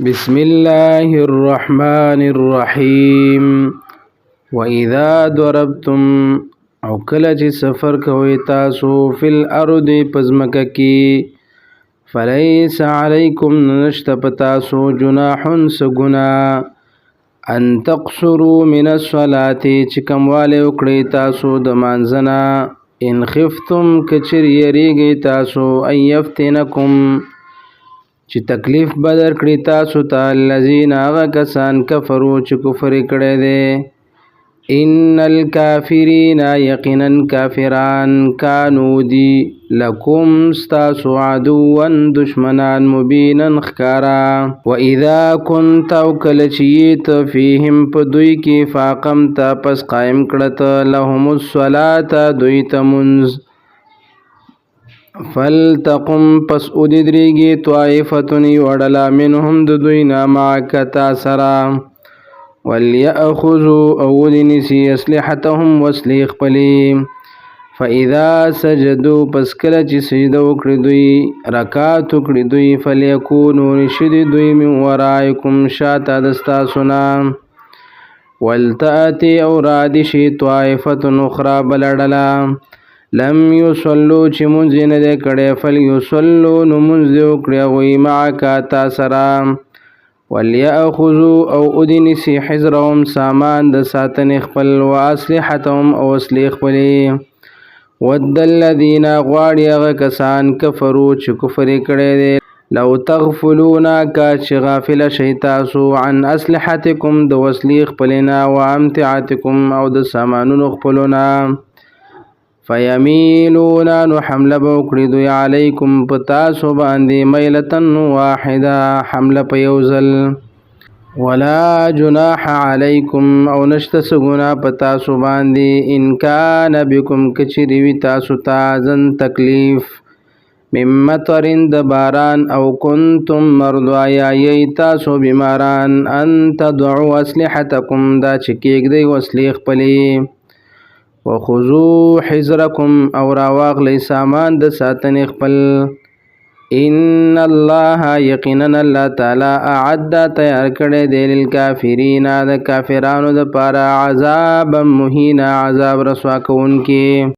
بسم الله الرحمن الرحیم. وَإِذَا ضَرَبْتُمْ او کله چې سفر کوئ تاسو فی الارض پزمکه کې فلیس علیکم نشت پتاسو جناح سگنا ان تقصروا من الصلاة چې کمواله وکړئ تاسو د مانځنه ان خفتم کچر یریږئ تاسو ان یفتنکم چې تکلیف بدر کړی تاسو ته الذین هغه کسان کفرو چې کفر کړی دی ان الکافرین یقینا کافران کانو دی لکم ستاسو عدوا دشمنان مبینا خکارا و اذا کنت او کلچیت فیهم په دوی کې فاقمت پس قائم کړت لهم الصلاة دوی تمنز فلتقم پس ادریگی طائفتن یوڑلا منهم ددوینا معک تاسرا ولیأخذوا اودنسی اسلحتهم وسلیخ پلی فاذا سجدوا پس کلچ سجدو کردوی رکاتو کردوی فلیکونو نشد دوی من ورائکم شاتا دستاسنا والتأتی اورادشی طائفتن اخرى بلڑلا لم یصلو چې منځ نه دی کړی فلیصلو نو منځ دې وکړي هغوی معک تا سره ولیأخذوا او ادنیسي حذرهم سامان د ساتنې خپل واسلحتهم او اسلحې خپلې ود الذین غواړي هغه کسان کفرو چې کفر یې کړی دی لو تغفلون که چې غافله شئ تاسو عن اسلحتکم د وسلې خپلې نه وامتعتکم او د سامانونو خپلو نه فیمیلون نو حمله بوکړي دوی علیکم پتاسو باندې میلتن واحده حمله په یوزل ولا جناح علیکم او نشته سګنا پتاسو باندې ان کان بكم کچری وی تاسو تازن تکلیف ممطرن د باران او کنتم مرضى یا تاسو بیماران ان تدعوا اسلحتکم دا چکیګ دی وسلیخ پلی وخذوا حذرکم او راواغلی سامان د ساتنې خپل ان الله یقینا الله تعالی اعد تیار کړی دی للکافرین د کافرانو د پاره عذاب مهینا عذاب رسوا کوونکی